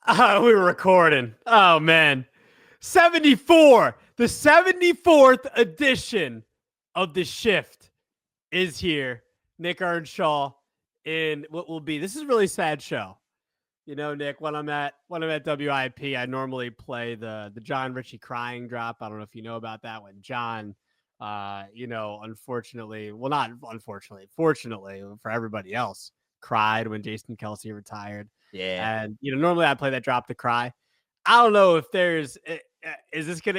We were recording. Oh, man. 74. The 74th edition of The Shift is here. Nick Earnshaw in what will be, this is a really sad show. You know, Nick, when I'm at WIP, I normally play the John Ritchie crying drop. I don't know if you know about that one. John, unfortunately, well, not unfortunately, fortunately for everybody else, cried when Jason Kelsey retired. Yeah. And normally I play that drop to cry. I don't know if there's is this kind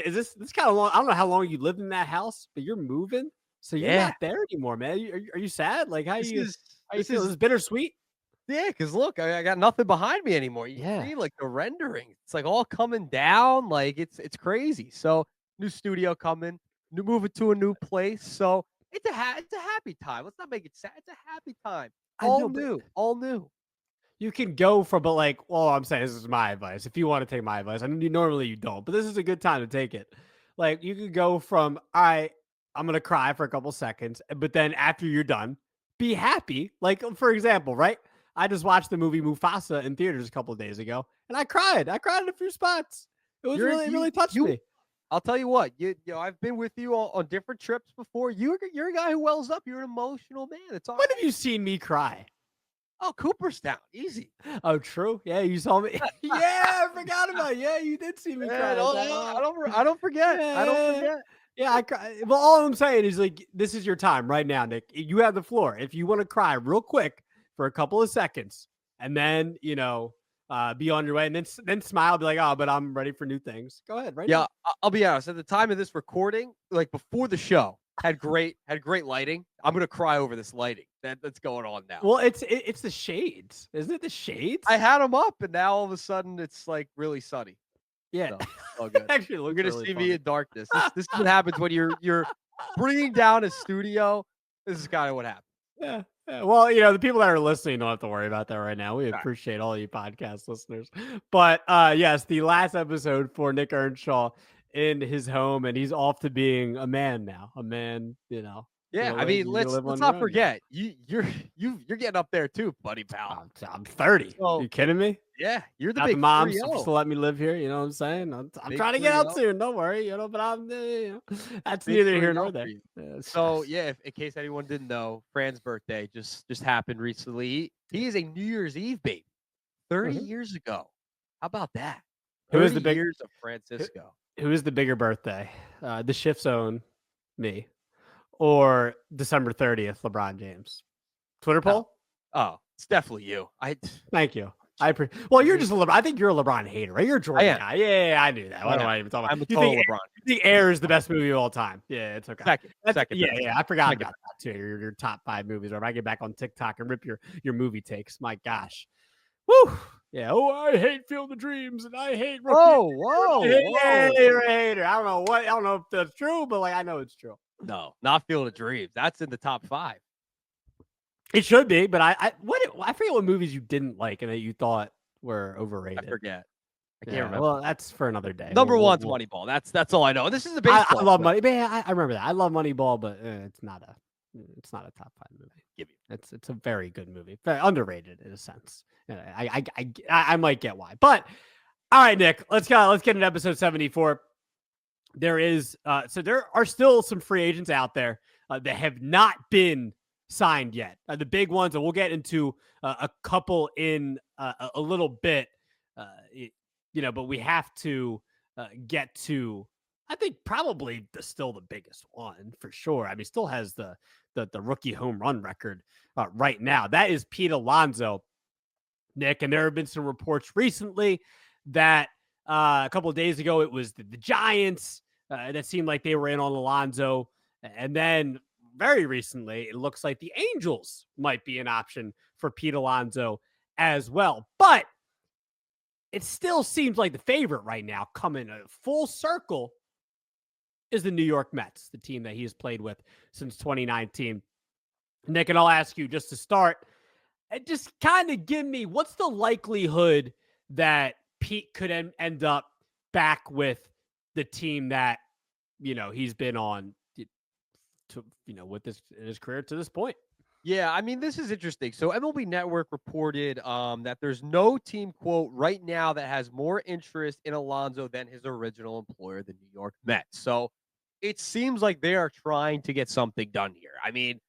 of long. I don't know how long you lived in that house, but you're moving, so you're Yeah. not there anymore, man. Are you sad? Like how This you is how you this feel? Is is this bittersweet? yeah, because look, I got nothing behind me anymore. You Yeah. see, like the rendering, it's like all coming down, like it's crazy. So new studio coming, new moving to a new place. So it's a happy time. Let's not make it sad. It's a happy time. I know, but All new. you can go from, but like, well, I'm saying this is my advice. If you want to take my advice, I mean, normally you don't, but this is a good time to take it. Like, you could go from, all right, I'm gonna cry for a couple seconds, but then after you're done, be happy. Like, for example, right? I just watched the movie Mufasa in theaters a couple of days ago, and I cried. I cried in a few spots. It was You're really, it you really touched you me. I'll tell you what, I've been with you on different trips before. You're a guy who wells up. You're an emotional man. It's all When have right. you seen me cry? Oh, Cooperstown, easy. Oh, true. Yeah, you saw me. Yeah, I forgot about it. Yeah, you did see me Yeah, cry that time. I don't forget. I don't Yeah. forget. Yeah, I cry. Well, all I'm saying is like this is your time right now, Nick. You have the floor. If you want to cry real quick for a couple of seconds, and then be on your way, and then smile, be like, oh, but I'm ready for new things. Go ahead, right Yeah, now. I'll be honest. At the time of this recording, like before the show, had great lighting. I'm gonna cry over this lighting that's going on now. Well, it's the shades, isn't it? The I shades. had them up, and now all of a sudden it's like really sunny. Yeah, So all good. actually, it You're looks gonna really see me funny. in darkness. This is what happens when you're bringing down a studio. This is kind of what happens. Yeah. Yeah. Well, the people that are listening don't have to worry about that right now. We All right. appreciate all you podcast listeners. But yes, the last episode for Nick Earnshaw in his home, and he's off to being a man now. A man, Yeah, I mean, you're gonna live let's on your not own now. forget you're getting up there too, buddy pal. I'm 30. So You kidding me? yeah, you're the Got the big mom 3-0. to let me live here. You know what I'm saying? I'm Big trying to get out 3-0. soon. Don't worry. But that's Big neither here 3-0 nor for there. you. Yeah, So yeah, if in case anyone didn't know, Fran's birthday just happened recently. He is a New Year's Eve baby. 30 Mhm. years ago. How about that? Who is 30 the big? years of Who, Francisco. who is the bigger birthday? The shift zone, me, or December 30th, LeBron James? Twitter Oh, poll? oh, it's definitely you. Thank you. Well, you're Me. just a LeBron. I think you're a LeBron hater, right? You're a I Jordan am. guy. Yeah, I knew that. What I do am. I even talk about? I'm a You total think LeBron. Air is the best movie of all time? Yeah, it's okay. Second Yeah, best. yeah. I forgot Second about that too. Your top 5 movies. Or if I get back on TikTok and rip your movie takes, my gosh. Woo. Yeah. Oh, I hate Field of Dreams and I hate Rookie. Whoa, whoa, whoa. You're a hater. I don't know what. I don't know if that's true, but like I know it's true. No, not Field of Dreams. That's in the top 5. It should be, but I forget what movies you didn't like and that you thought were I overrated. forget. I can't Yeah, remember. well, that's for another day. Number one's Moneyball. That's all I know. This is a baseball. I love clip. Money. Man, I remember that. I love Moneyball, but it's not a top 5 movie. Give you. It's a very good movie, very underrated in a sense. I might get why, but all right, Nick, let's go. Let's get into episode 74. There are still some free agents out there that have not been signed yet. The big ones, and we'll get into a couple in a little bit. But we have to get to. I think probably still the biggest one for sure. I mean, still has the rookie home run record right now. That is Pete Alonso, Nick. And there have been some reports recently that a couple of days ago it was the Giants that seemed like they were in on Alonso, and then very recently it looks like the Angels might be an option for Pete Alonso as well. But it still seems like the favorite right now, coming a full circle, is the New York Mets, the team that he has played with since 2019. Nick, and I'll ask you just to start, just kind of give me what's the likelihood that Pete could end up back with the team that, he's been on with this in his career to this point. Yeah, I mean, this is interesting. So MLB Network reported that there's no team, quote, right now that has more interest in Alonso than his original employer, the New York Mets. So it seems like they are trying to get something done here. I mean,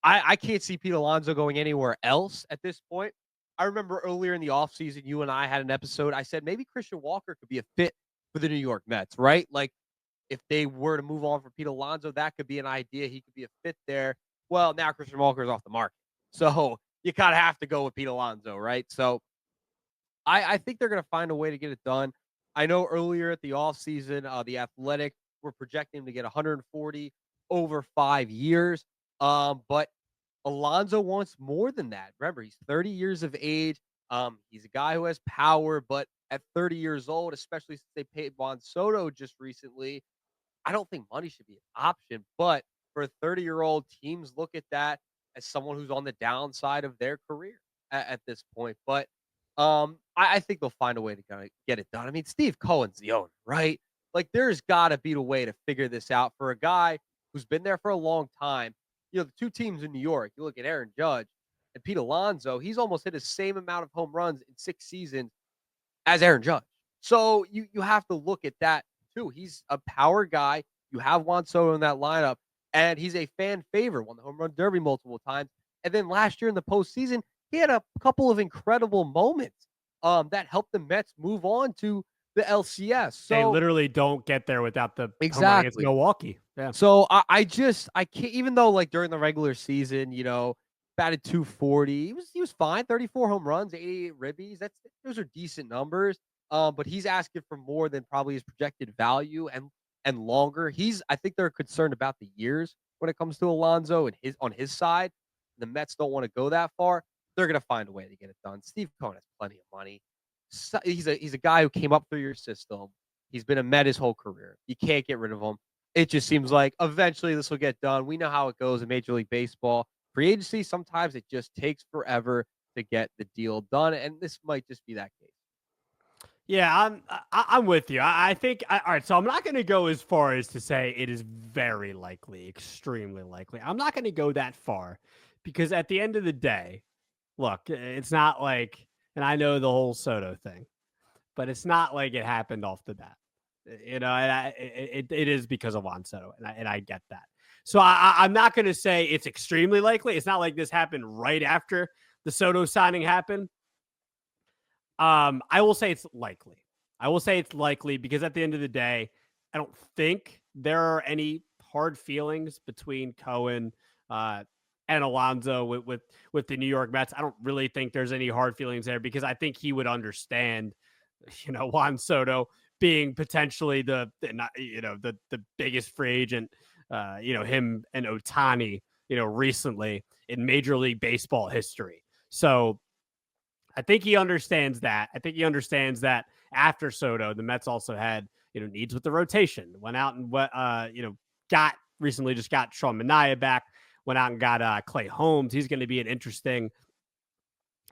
I can't see Pete Alonso going anywhere else at this point. I remember earlier in the offseason, you and I had an episode. I said maybe Christian Walker could be a fit for the New York Mets, right? Like if they were to move on for Pete Alonso, that could be an idea. He could be a fit there. Well, now Christian Walker is off the market. So you kind of have to go with Pete Alonso, right? So I think they're going to find a way to get it done. I know earlier at the offseason, the Athletic were projecting him to get 140 over 5 years. But Alonso wants more than that. Remember, he's 30 years of age. He's a guy who has power, but at 30 years old, especially since they paid Juan Soto just recently, I don't think money should be an option. But for a 30-year-old, teams look at that as someone who's on the downside of their career at this point. But I think they'll find a way to kind of get it done. I mean, Steve Cohen's the owner, right? Like, there's got to be a way to figure this out for a guy who's been there for a long time. You know, the two teams in New York, you look at Aaron Judge and Pete Alonso, he's almost hit the same amount of home runs in 6 seasons as Aaron Judge. So you have to look at that too. He's a power guy. You have Juan Soto in that lineup, and he's a fan favorite, won the home run derby multiple times. And then last year in the postseason, he had a couple of incredible moments that helped the Mets move on to the LCS. They So literally don't get there without the home run against exactly. Milwaukee. Yeah. So I can't, even though like during the regular season, batted 240. He was fine. 34 home runs, 88 ribbies. Those are decent numbers. But he's asking for more than probably his projected value and longer. I think they're concerned about the years when it comes to Alonso and on his side. The Mets don't want to go that far. They're gonna find a way to get it done. Steve Cohen has plenty of money. He's a guy who came up through your system. He's been a Met his whole career. You can't get rid of him. It just seems like eventually this will get done. We know how it goes in Major League Baseball. Free agency, sometimes it just takes forever to get the deal done, and this might just be that case. Yeah, I'm with you. I think all right. So I'm not going to go as far as to say it is very likely, extremely likely. I'm not going to go that far because at the end of the day, look, it's not like, and I know the whole Soto thing, but it's not like it happened off the bat. And it is because of Juan Soto, and I get that. So I'm not going to say it's extremely likely. It's not like this happened right after the Soto signing happened. I will say it's likely. I will say it's likely because at the end of the day, I don't think there are any hard feelings between Cohen and Alonso with the New York Mets. I don't really think there's any hard feelings there because I think he would understand, Juan Soto being potentially the biggest free agent, him and Ohtani, recently in Major League Baseball history. So I think he understands that. I think he understands that after Soto, the Mets also had, needs with the rotation. Went out and just got Sean Manaea back. Went out and got Clay Holmes. He's going to be an interesting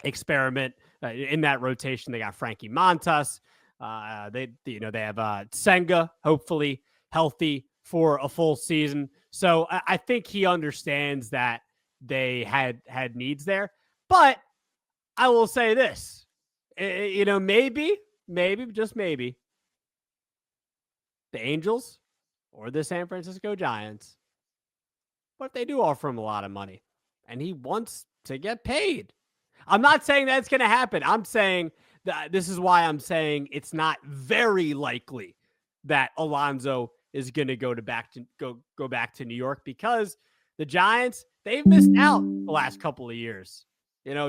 experiment in that rotation. They got Frankie Montas. They have Senga, hopefully healthy for a full season. So I think he understands that they had needs there, but I will say this, maybe, just maybe, the Angels or the San Francisco Giants, what if they do offer him a lot of money and he wants to get paid? I'm not saying that's going to happen. I'm saying that this is why I'm saying it's not very likely that Alonso is going to go back to New York because the Giants, they've missed out the last couple of years.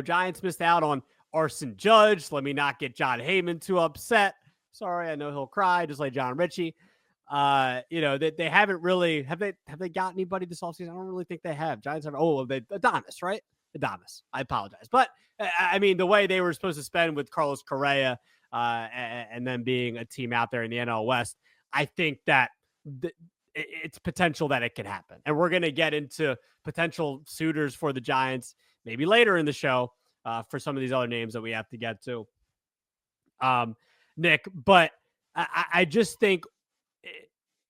Giants missed out on Arson Judge. Let me not get John Heyman too upset. Sorry, I know he'll cry, just like John Ritchie. They haven't really have they got anybody this offseason? I don't really think they have. Giants have Adonis, right? Adonis. I apologize, but I mean the way they were supposed to spend with Carlos Correa and then being a team out there in the NL West, I think that it's potential that it could happen, and we're gonna get into potential suitors for the Giants maybe later in the show for some of these other names that we have to get to, Nick. But I just think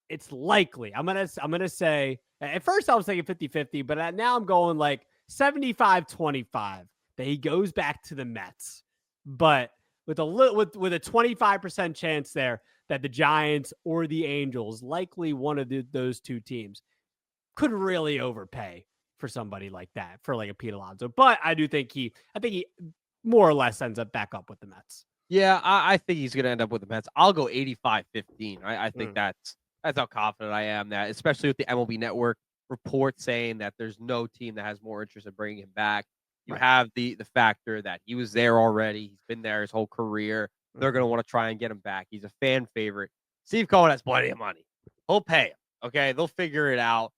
it's likely. I'm gonna say at first I was thinking 50-50, but now I'm going like 75-25 that he goes back to the Mets, but with a 25% chance there that the Giants or the Angels, likely one of those two teams, could really overpay for somebody like that, for like a Pete Alonso. But I think he more or less ends up back up with the Mets. Yeah, I think he's going to end up with the Mets. I'll go 85-15. I think that's how confident I am that, especially with the MLB Network report saying that there's no team that has more interest in bringing him back. You have the factor that he was there already. He's been there his whole career. They're going to want to try and get him back. He's a fan favorite. Steve Cohen has plenty of money. He'll pay him. Okay, they'll figure it out.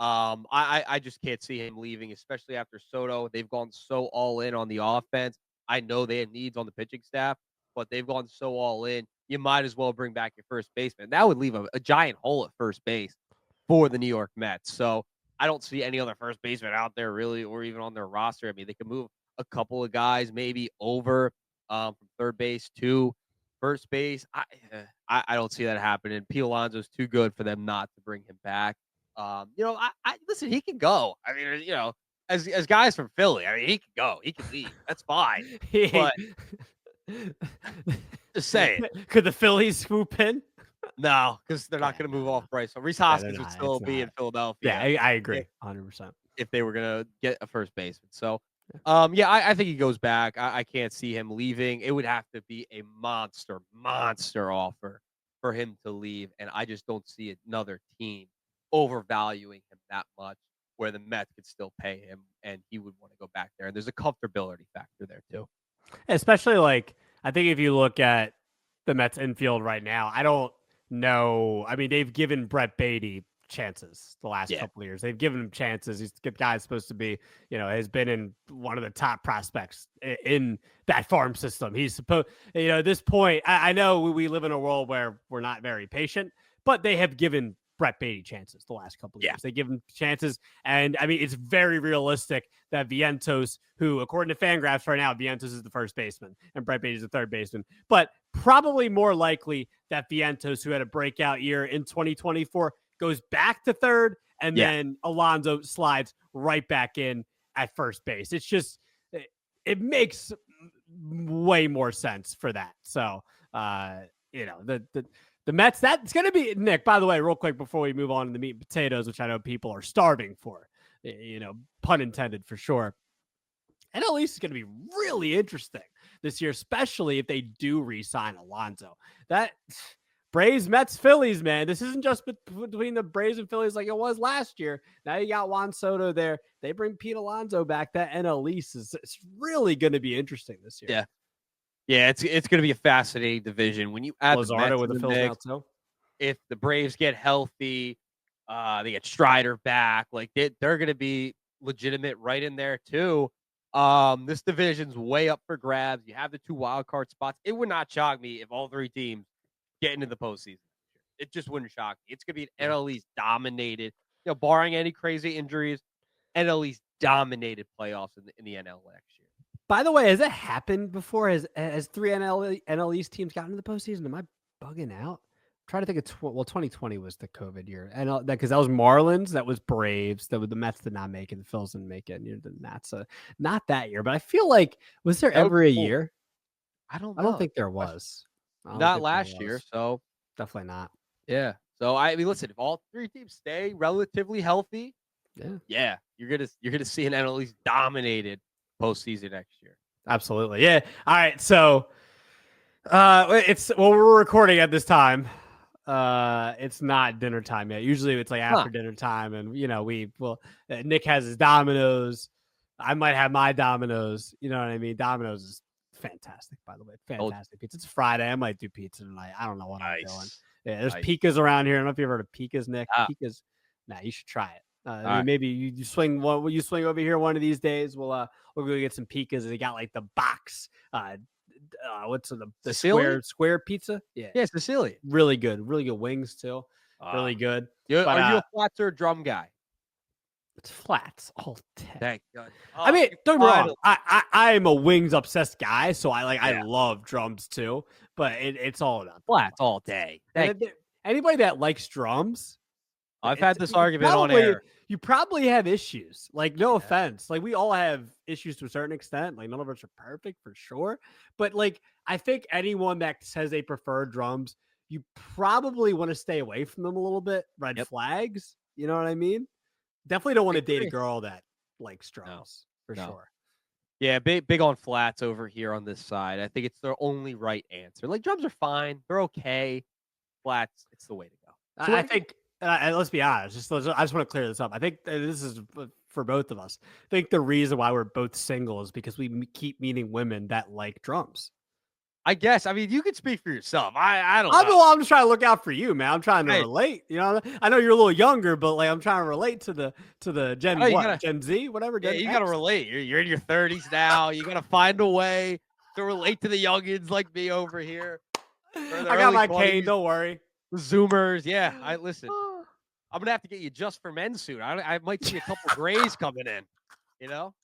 I just can't see him leaving, especially after Soto. They've gone so all in on the offense. I know they had needs on the pitching staff, but they've gone so all in. You might as well bring back your first baseman. That would leave a giant hole at first base for the New York Mets. So I don't see any other first baseman out there really, or even on their roster. I mean, they can move a couple of guys maybe over from third base to first base. I don't see that happening. Pete Alonso's too good for them not to bring him back. Listen, he can go. I mean, as guys from Philly, I mean, he can go. He can leave. That's fine. But just saying. Could the Phillies swoop in? No, because they're not going to move off Bryce. So Rhys Hoskins would still be in Philadelphia. Yeah, I agree 100%. If they were going to get a first baseman. So, I think he goes back. I can't see him leaving. It would have to be a monster offer for him to leave. And I just don't see another team overvaluing him that much where the Mets could still pay him and he would want to go back there. And there's a comfortability factor there too. Especially I think if you look at the Mets infield right now, I don't know. I mean, they've given Brett Beatty chances the last couple of years. They've given him chances. He's the guy's supposed to be, has been in one of the top prospects in that farm system. He's supposed, at this point, I know we live in a world where we're not very patient, but they have given Brett Beatty chances the last couple of years. They give him chances. And I mean, it's very realistic that Vientos, who according to Fangraphs right now, Vientos is the first baseman and Brett Beatty is the third baseman, but probably more likely that Vientos, who had a breakout year in 2024, goes back to third and then Alonso slides right back in at first base. It's just, it makes way more sense for that. So, the Mets, that's going to be, Nick, by the way, real quick before we move on to the meat and potatoes, which I know people are starving for, pun intended for sure. NL East is going to be really interesting this year, especially if they do re-sign Alonso. That Braves, Mets, Phillies, man, this isn't just between the Braves and Phillies like it was last year. Now you got Juan Soto there. They bring Pete Alonso back. That NL East it's really going to be interesting this year. Yeah, it's going to be a fascinating division. When you add Luzardo with the Phillies now too. If the Braves get healthy, they get Strider back. Like they're going to be legitimate right in there too. This division's way up for grabs. You have the 2 wild card spots. It would not shock me if all 3 teams get into the postseason. It just wouldn't shock me. It's going to be an NL East dominated, barring any crazy injuries, NL East dominated playoffs in the NL next year. By the way, has that happened before? Has 3 NL East teams gotten into the postseason? Am I bugging out? I'm trying to think of 2020 was the COVID year, and because that was Marlins, that was Braves, that was the Mets did not make it, the Phils didn't make it, and the Nats, not that year. But I feel like was there ever a year? I don't know. I don't think there was. Not last year, so definitely not. Yeah. So I mean, listen, if all 3 teams stay relatively healthy, you're gonna see an NL East dominated postseason next year. Absolutely. Yeah. All right. So we're recording at this time. It's not dinner time yet. Usually it's like after dinner time, and Nick has his Domino's. I might have my Domino's. You know what I mean? Domino's is fantastic, by the way. Fantastic pizza. It's Friday. I might do pizza tonight. I don't know what I'm doing. Yeah, there's Pika's around here. I don't know if you've heard of Pika's, Nick. Pika's. You should try it. Maybe you swing over here one of these days. We'll go get some pizzas. They got like the box. What's the square pizza? Yeah, Sicilian. Really good wings too. Really good. Are you a flats or a drum guy? It's flats all day. Thank God. I mean, don't get me wrong. I am a wings obsessed guy, so I love drums too. But it's all about flats all day. Anybody that likes drums. I've had this argument on air. you probably have issues. Like, no Yeah. offense. Like, we all have issues to a certain extent. Like, none of us are perfect for sure. But like, I think anyone that says they prefer drums, you probably want to stay away from them a little bit. Red Yep. flags. You know what I mean? Definitely don't want I to date a agree. girl that likes No, drums for no. sure. Yeah, big on flats over here on this side. I think it's their only right answer. Like drums are fine, they're okay. Flats, it's the way to go. It's the way I to go. think, let's be honest. I just want to clear this up. I think this is for both of us. I think the reason why we're both single is because we keep meeting women that like drums. I guess. I mean, you can speak for yourself. I don't know. I'm just trying to look out for you, man. I'm trying to Hey, relate. You know, I know you're a little younger, but like I'm trying to relate to the I know Gen Z, whatever. yeah, Gen you gotta X? relate. You're in your 30s now. You gotta find a way to relate to the youngins like me over here. Or in the I got early my cane. 20s, Don't worry. the Zoomers. Yeah, I listen. I'm gonna have to get you just for men soon. I might see a couple grays coming in. You know?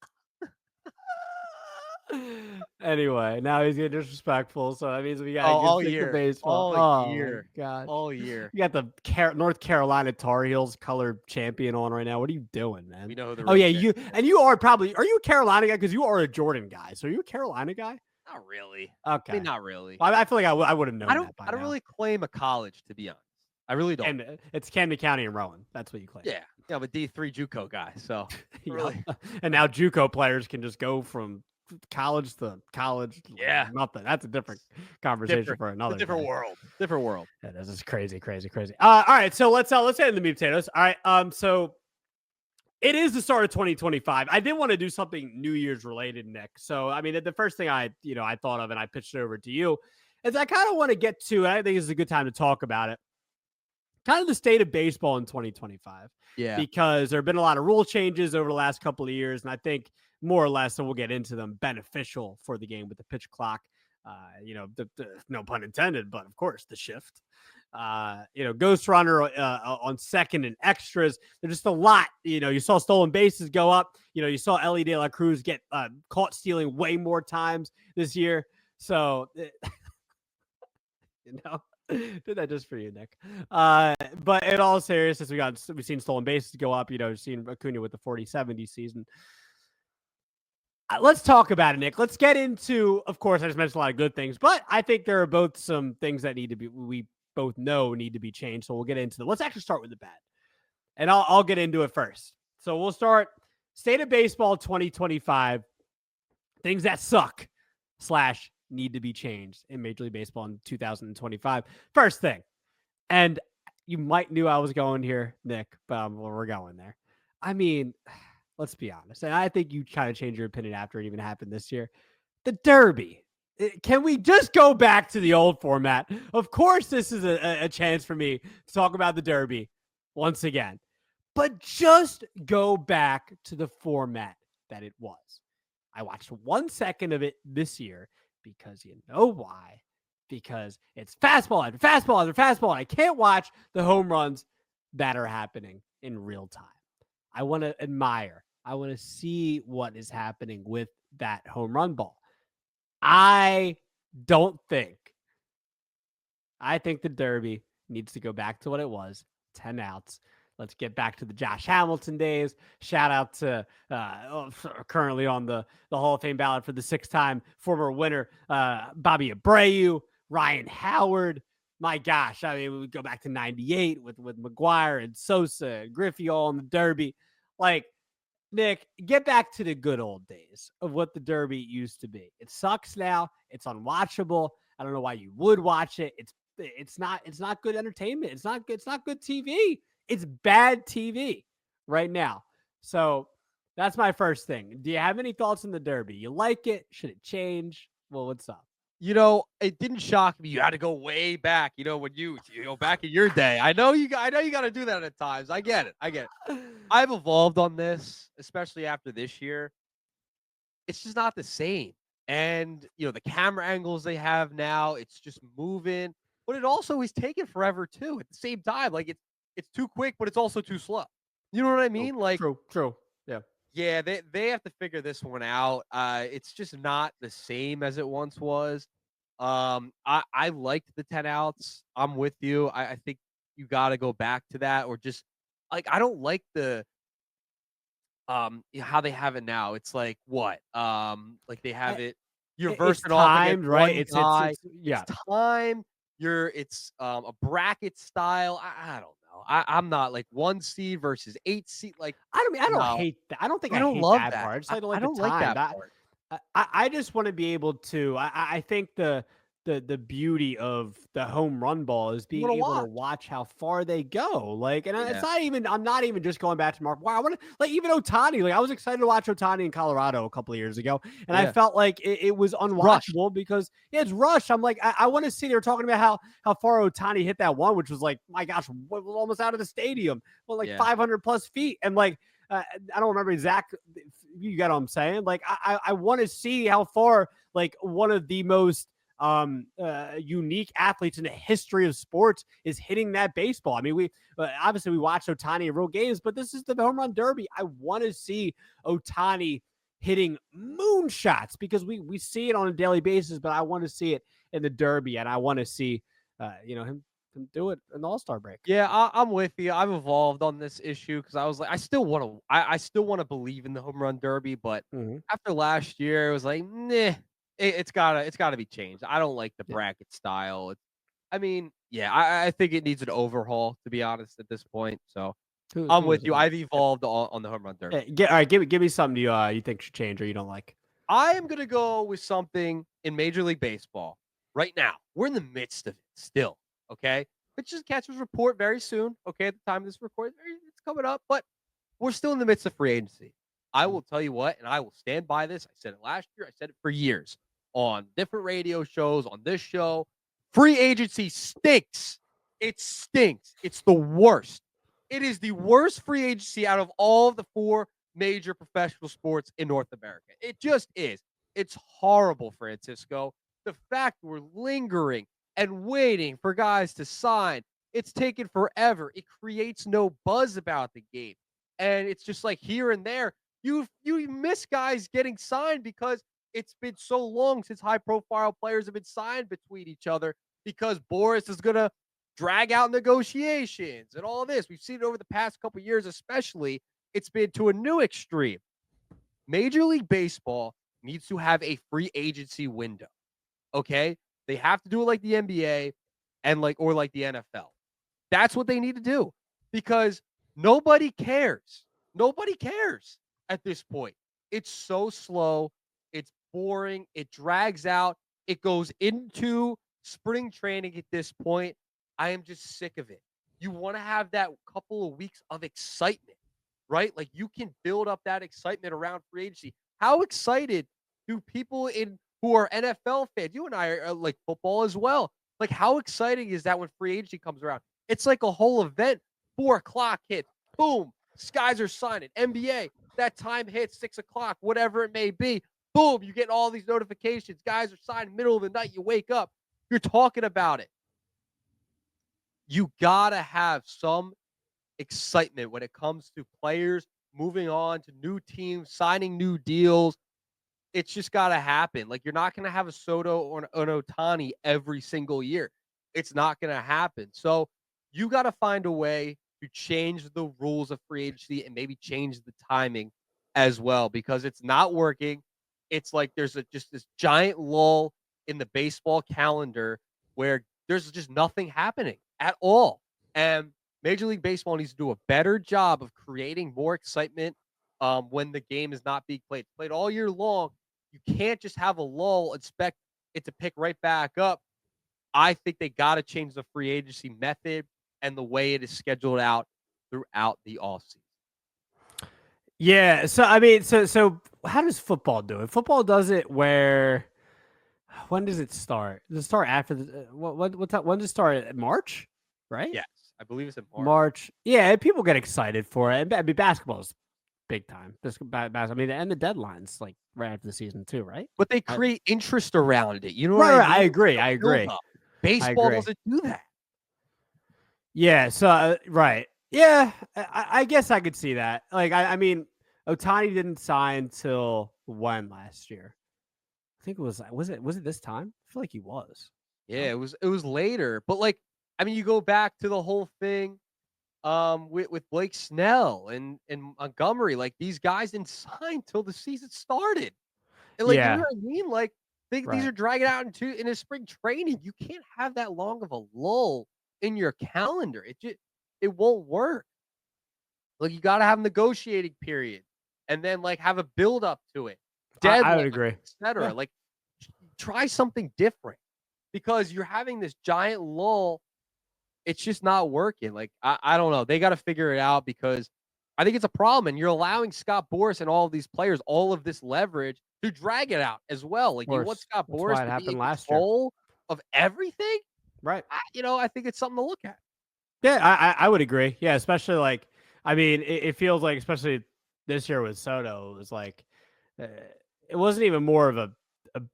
Anyway, now he's getting disrespectful, so that means we Oh, gotta get all stick to year. baseball. All Oh my year. gosh. All year. You got the North Carolina Tar Heels color champion on right now. What are you doing, man? We know who the Oh real yeah, champion is. you are you a Carolina guy? Because you are a Jordan guy. So are you a Carolina guy? Not really. I Okay. mean, not really. Well, I feel like I would have known that by I don't now. really claim a college, to be honest. I really don't. It's Camden County and Rowan. That's what you claim. Yeah. Yeah, I'm a D3 JUCO guy, so Yeah. really. And now JUCO players can just go from college to college. Yeah. Nothing. That's a different conversation for another different day. world. Different world. Yeah, this is crazy. All right, so let's head into the meat and potatoes. All right, so it is the start of 2025. I did want to do something New Year's related, Nick. So I mean, the first thing I thought of and I pitched it over to you is I kind of want to get to, and I think this is a good time to talk about it, kind of the state of baseball in 2025. Yeah. Because there have been a lot of rule changes over the last couple of years, and I think more or less, and we'll get into them, beneficial for the game with the pitch clock. No pun intended, but of course the shift. Ghost runner on second and extras. There's just a lot. You saw stolen bases go up. You saw Ellie De La Cruz get caught stealing way more times this year. So, did that just for you, Nick. But in all seriousness, we've seen stolen bases go up. We've seen Acuna with the 40-70 season. Let's talk about it, Nick. Let's get into, of course, I just mentioned a lot of good things, but I think there are both some things that we both know need to be changed. So we'll get into them. Let's actually start with the bad. And I'll get into it first. So we'll start State of Baseball 2025. Things that suck / need to be changed in Major League Baseball in 2025. First thing, and you might knew I was going here, Nick, but we're going there. I mean, let's be honest. And I think you kind of changed your opinion after it even happened this year. The Derby. Can we just go back to the old format? Of course, this is a chance for me to talk about the Derby once again. But just go back to the format that it was. I watched 1 second of it this year because you know why? Because it's fastball after fastball after fastball. And I can't watch the home runs that are happening in real time. I want to admire. I want to see what is happening with that home run ball. I think the Derby needs to go back to what it was, 10 outs. Let's get back to the Josh Hamilton days. Shout out to currently on the Hall of Fame ballot for the 6-time former winner, Bobby Abreu, Ryan Howard. My gosh, I mean, we would go back to 98 with McGuire and Sosa and Griffey all in the Derby. Like, Nick, get back to the good old days of what the Derby used to be. It sucks now. It's unwatchable. I don't know why you would watch it. It's not good entertainment. It's not good TV. It's bad TV right now. So that's my first thing. Do you have any thoughts on the Derby? You like it? Should it change? Well, what's up? It didn't shock me. You had to go way back. When you go back in your day. I know you got to do that at times. I get it. I've evolved on this, especially after this year. It's just not the same. And the camera angles they have now, it's just moving. But it also is taking forever too. At the same time, like it's too quick, but it's also too slow. You know what I mean? Like True. Yeah. Yeah, they have to figure this one out. It's just not the same as it once was. I liked the 10 outs. I'm with you. I think you got to go back to that, or just like I don't like the how they have it now. It's like what? Like they have it. You're It's versing off against timed, right? one guy. It's It's yeah. time. It's a bracket style. I don't know. I'm not like 1 seed versus 8 seed. Like I don't no, hate that. I don't think I I don't hate love that that. part. I just I like the don't like time. that That part. I just want to be able to. I think the beauty of the home run ball is You being want to able to watch? watch how far they go. Like, and it's Yeah, not even. I'm not even just going back to Mark. Wow, I want to like even Otani. Like, I was excited to watch Otani in Colorado a couple of years ago, and I yeah. felt like it was It's rushed. unwatchable because yeah, it's rushed. I'm like, I want to see. They were talking about how far Otani hit that one, which was like, my gosh, almost out of the stadium, well, like Yeah. 500 plus feet, and like. I don't remember exact. You get what I'm saying? Like I want to see how far like one of the most unique athletes in the history of sports is hitting that baseball. I mean, we obviously we watched Otani in real games, but this is the home run derby. I want to see Otani hitting moonshots because we see it on a daily basis, but I want to see it in the derby, and I want to see him do it in the All-Star break. Yeah, I'm with you. I've evolved on this issue because I was like, I still want to believe in the home run derby, but Mm-hmm. after last year, it was like, nah, it's gotta be changed. I don't like the Yeah. bracket style. I mean, yeah, I think it needs an overhaul to be honest at this point. So I'm Who with is you. it? I've evolved on the home run derby. All right, give me something you think should change or you don't like. I am gonna go with something in Major League Baseball right now. We're in the midst of it still. Okay. Pitchers and catchers report very soon. Okay, at the time of this recording, it's coming up, but we're still in the midst of free agency. I will tell you what, and I will stand by this. I said it last year. I said it for years on different radio shows, on this show. Free agency stinks. It stinks. It's the worst. It is the worst free agency out of all of the 4 major professional sports in North America. It just is. It's horrible, Francisco. The fact we're lingering and waiting for guys to sign, it's taken forever. It creates no buzz about the game. And it's just like here and there, you miss guys getting signed because it's been so long since high profile players have been signed between each other because Boris is gonna drag out negotiations and all this. We've seen it over the past couple years, especially. It's been to a new extreme. Major League Baseball needs to have a free agency window. Okay? They have to do it like the NBA and like the NFL. That's what they need to do because nobody cares. Nobody cares at this point. It's so slow. It's boring. It drags out. It goes into spring training at this point. I am just sick of it. You want to have that couple of weeks of excitement, right? Like you can build up that excitement around free agency. How excited do people in who are NFL fans? You and I are like football as well. Like how exciting is that when free agency comes around? It's like a whole event. 4 o'clock hits. Boom. Skies are signing. NBA. That time hits 6 o'clock, whatever it may be. Boom. You get all these notifications. Guys are signing middle of the night. You wake up. You're talking about it. You gotta have some excitement when it comes to players moving on to new teams, signing new deals. It's just got to happen. Like, you're not going to have a Soto or an Otani every single year. It's not going to happen. So, you got to find a way to change the rules of free agency and maybe change the timing as well because it's not working. It's like there's just this giant lull in the baseball calendar where there's just nothing happening at all. And Major League Baseball needs to do a better job of creating more excitement when the game is not being played. Played all year long. You can't just have a lull, expect it to pick right back up. I think they got to change the free agency method and the way it is scheduled out throughout the offseason. Yeah, so I mean, so how does football do it? Football does it where when does it start? Does it start after the what time? When does it start? March, right? Yes, I believe it's in March. March. Yeah, people get excited for it. I mean, basketball is big time. I mean, and the deadline's like right after the season too, right? But they create interest around it. You know what Right, I right. I mean? It's agree. like I a build agree. up. I Baseball agree. doesn't do that. Yeah. So right. Yeah, I guess I could see that. Like, I mean, Otani didn't sign till when last year? I think it was it this time? I feel like he was. Yeah, No? it was later. But like, I mean, you go back to the whole thing with Blake Snell and Montgomery. Like, these guys didn't sign till the season started. And, like, you know Yeah, what I mean? Like, these right. are dragging out into spring training. You can't have that long of a lull in your calendar. It won't work. Like, you gotta have negotiating period, and then, like, have a build up to it, I deadline, would agree. Yeah. etcetera. Like, try something different because you're having this giant lull. It's just not working. Like, I don't know. They gotta figure it out because I think it's a problem, and you're allowing Scott Boras and all of these players all of this leverage to drag it out as well. Of Like, you want course. Scott That's Boras why it to be in happened last year. control of everything? Right. I think it's something to look at. Yeah, I would agree. Yeah, especially like I mean, it feels like especially this year with Soto, it was like uh, it wasn't even more of a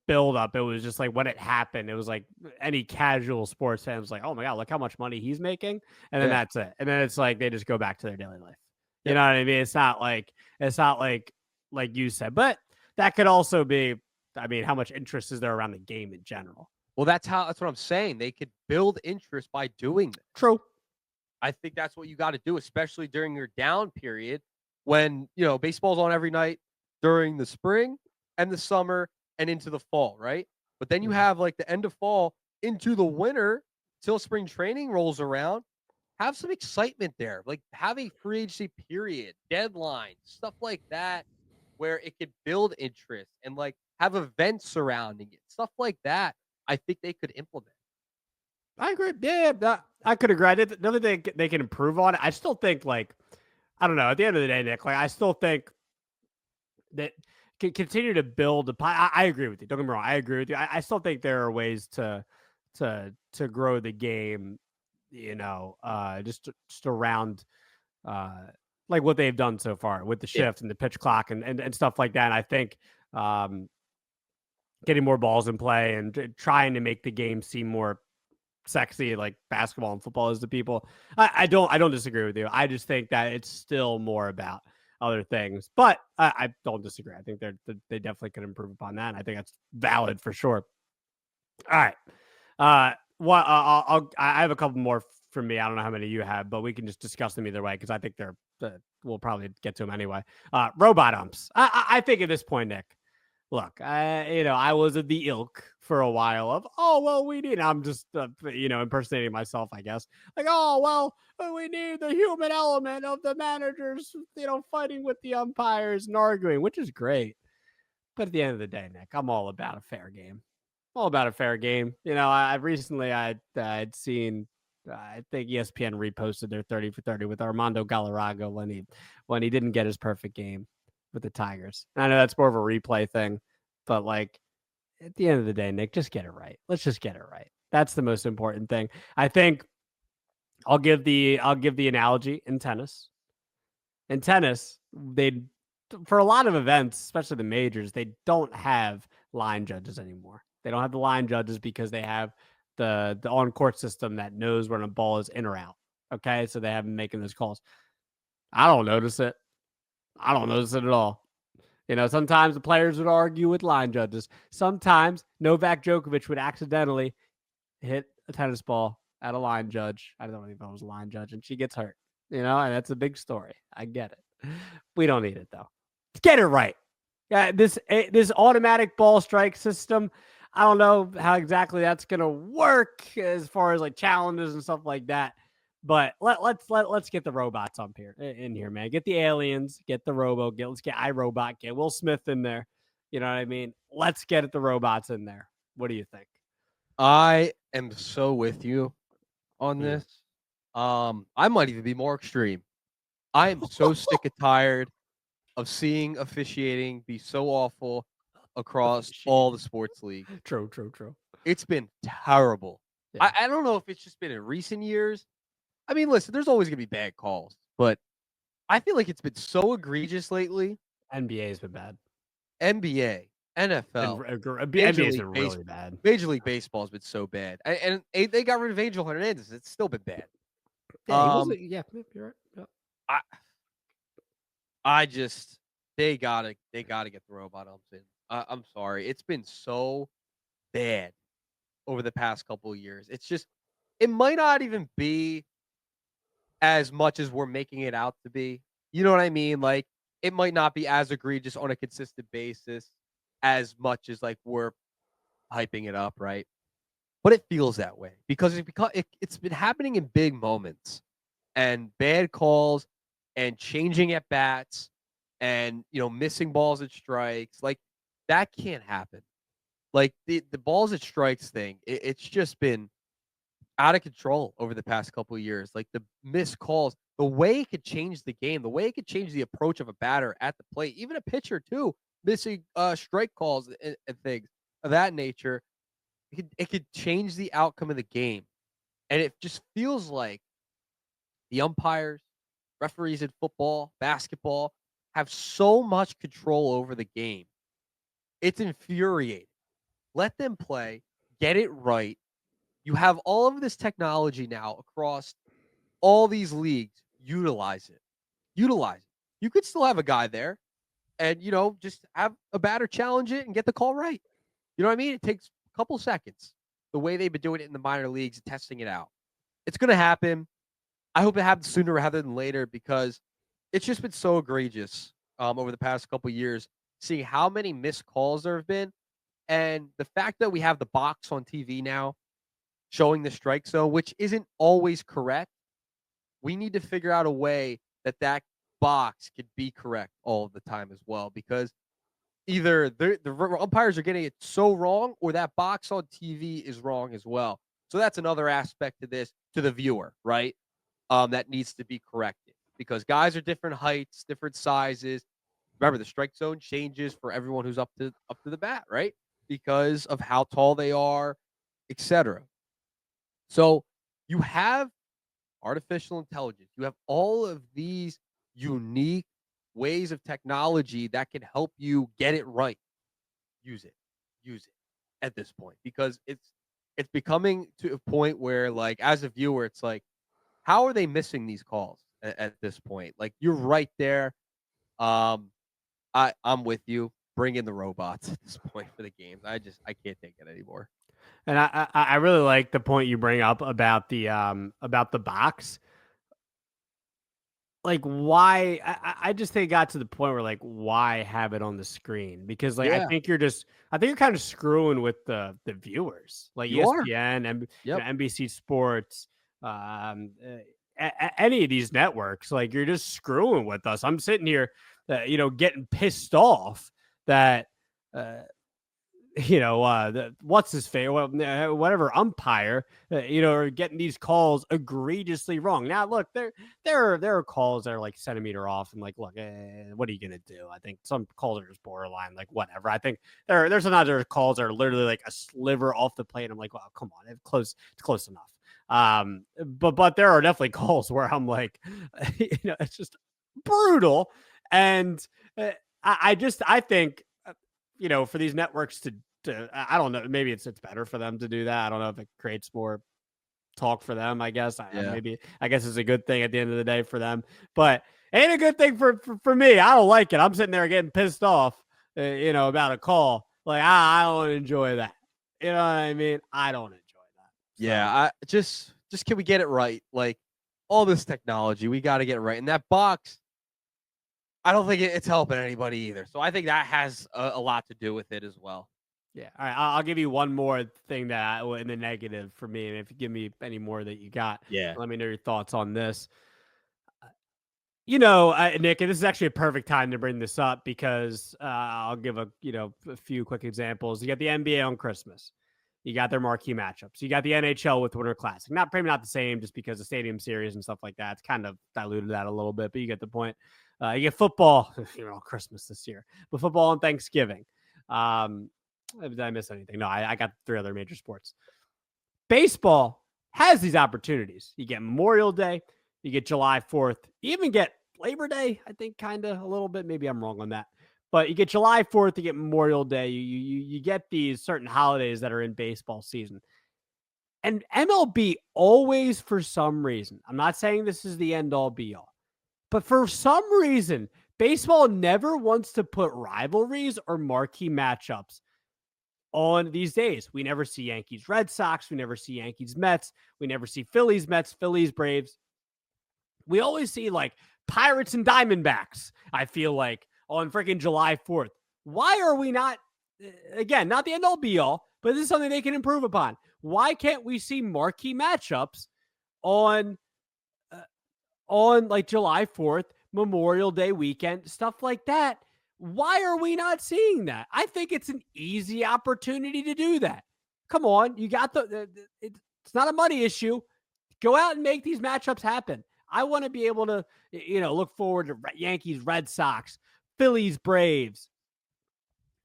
build up. It was just like when it happened, it was like any casual sports fan was like, "Oh my god, look how much money he's making," and then Yeah. that's it. And then it's like they just go back to their daily life. You Yep. know what I mean? It's not like you said, but that could also be. I mean, how much interest is there around the game in general? Well, that's what I'm saying. They could build interest by doing this. True. I think that's what you got to do, especially during your down period when, baseball's on every night during the spring and the summer and into the fall, right? But then you Mhm. have like the end of fall into the winter till spring training rolls around. Have some excitement there. Like, have a free agency period, deadline, stuff like that, where it could build interest and like have events surrounding it, stuff like that. I think they could implement. I agree. Yeah, I could agree. Another thing they can improve on it. I still think like I don't know. At the end of the day, Nick, like I still think that can continue to build the pie. I agree with you. Don't get me wrong. I agree with you. I still think there are ways to grow the game. Just around uh like what they've done so far with the Yeah. shift and the pitch clock and stuff like that. And I think um getting more balls in play and trying to make the game seem more sexy like basketball and football is to people. I don't disagree with you. I just think that it's still more about other things. But I don't disagree. I think they definitely could improve upon that. And I think that's valid for sure. All right. I have a couple more from me. I don't know how many you have, but we can just discuss them either way because I think we'll probably get to them anyway. Robot umps. I think at this point, Nick, look, I was of the ilk for a while of, oh, well, we need, I'm just, impersonating myself, I guess. Like, oh, well, we need the human element of the managers, fighting with the umpires and arguing, which is great. But at the end of the day, Nick, I'm all about a fair game. All about a fair game. I recently I'd seen I think ESPN reposted their 30 for 30 with Armando Galarraga when he didn't get his perfect game with the Tigers. And I know that's more of a replay thing, but like at the end of the day, Nick, just get it right. Let's just get it right. That's the most important thing. I think I'll give the analogy in tennis. In tennis, they for a lot of events, especially the majors, they don't have line judges anymore. They don't have the line judges because they have the on court system that knows when a ball is in or out. Okay, so they have them making those calls. I don't notice it. I don't notice it at all. Sometimes the players would argue with line judges. Sometimes Novak Djokovic would accidentally hit a tennis ball at a line judge. I don't know if it was a line judge, and she gets hurt. And that's a big story. I get it. We don't need it though. Get it right. Yeah, this automatic ball strike system. I don't know how exactly that's gonna work as far as like challenges and stuff like that. But let's get the robots up here in here, man. Get the aliens, get the let's get iRobot, get Will Smith in there. You know what I mean? Let's get the robots in there. What do you think? I am so with you on Mm. this. I might even be more extreme. I am so sick and tired of seeing officiating be so awful across all the Officiating. sports leagues. True, true, true. It's been terrible. Yeah. I don't know if it's just been in recent years. I mean, listen, there's always gonna be bad calls, but I feel like it's been so egregious lately. NBA's been bad. NBA, NFL, Major NBA's League been Base really bad. Major League Baseball has been so bad, and they got rid of Angel Hernandez. It's still been bad. Yeah, he Um, wasn't. Yeah, you're right. Yeah. I I just they gotta get the robot umps in. I'm sorry, it's been so bad over the past couple of years. It might not even be as much as we're making it out to be. You know what I mean? Like, it might not be as egregious on a consistent basis as much as like we're hyping it up, right? But it feels that way because it's been happening in big moments and bad calls and changing at bats and missing balls at strikes. Like, that can't happen. Like, the balls at strikes thing, it's just been out of control over the past couple of years. Like, the missed calls, the way it could change the game, the way it could change the approach of a batter at the plate, even a pitcher too, missing strike calls and things of that nature. It could change the outcome of the game. And it just feels like the umpires, referees in football, basketball have so much control over the game. It's infuriating. Let them play, get it right. You have all of this technology now across all these leagues. Utilize it. Utilize it. You could still have a guy there and, just have a batter challenge it and get the call right. You know what I mean? It takes a couple seconds. The way they've been doing it in the minor leagues and testing it out. It's going to happen. I hope it happens sooner rather than later because it's just been so egregious over the past couple of years, seeing how many missed calls there have been. And the fact that we have the box on TV now showing the strike zone, which isn't always correct, we need to figure out a way that box could be correct all of the time as well, because either the umpires are getting it so wrong or that box on TV is wrong as well. So that's another aspect to this, to the viewer, right? That needs to be corrected because guys are different heights, different sizes. Remember, the strike zone changes for everyone who's up to the bat, right? Because of how tall they are, etc. So you have artificial intelligence. You have all of these unique ways of technology that can help you get it right. Use it. Use it at this point because it's becoming to a point where, like, as a viewer, it's like, how are they missing these calls at this point? Like, you're right there. I'm with you. Bring in the robots at this point for the games. I can't take it anymore. And I really like the point you bring up about the box. Like, why? I just think it got to the point where, like, why have it on the screen? Because, like, Yeah, I think you're kind of screwing with the viewers, like you are. ESPN and Yep. NBC Sports, any of these networks. Like, you're just screwing with us. I'm sitting here, getting pissed off that. What's his face? Well, whatever umpire, are getting these calls egregiously wrong. Now, look, there are calls that are like centimeter off, and like, look, what are you gonna do? I think some calls are just borderline, like whatever. I think there's other calls that are literally like a sliver off the plate. I'm like, well, come on, it's close enough. But there are definitely calls where I'm like, it's just brutal, and I think for these networks to I don't know, maybe it's better for them to do that. I don't know if it creates more talk for them. I guess Yeah. I guess it's a good thing at the end of the day for them, but ain't a good thing for me. I don't like it. I'm sitting there getting pissed off, about a call. Like, I don't enjoy that. You know what I mean? I don't enjoy that. Yeah. So, I just can we get it right? Like, all this technology, we got to get it right. And that box, I don't think it's helping anybody either. So I think that has a lot to do with it as well. yeah. All right. I'll give you one more thing in the negative for me. And if you give me any more that you got, Yeah. let me know your thoughts on this. Nick, and this is actually a perfect time to bring this up because I'll give a few quick examples. You got the NBA on Christmas. You got their marquee matchups. You got the NHL with Winter Classic. Maybe not the same, just because the Stadium Series and stuff like that. It's kind of diluted that a little bit, but you get the point. You get football, Christmas this year, but football on Thanksgiving. Did I miss anything? No, I got 3 other major sports. Baseball has these opportunities. You get Memorial Day, you get July 4th, you even get Labor Day, I think, kind of a little bit. Maybe I'm wrong on that. But you get July 4th, you get Memorial Day. You get these certain holidays that are in baseball season. And MLB always, for some reason, I'm not saying this is the end all be all, but for some reason, baseball never wants to put rivalries or marquee matchups on these days. We never see Yankees Red Sox. We never see Yankees Mets. We never see Phillies Mets, Phillies Braves. We always see like Pirates and Diamondbacks, I feel like, on freaking July 4th. Why are we not, again, not the end all be all, but this is something they can improve upon. Why can't we see marquee matchups on like July 4th, Memorial Day weekend, stuff like that? Why are we not seeing that? I think it's an easy opportunity to do that. Come on, you got it's not a money issue. Go out and make these matchups happen. I want to be able to, look forward to Yankees, Red Sox, Phillies, Braves.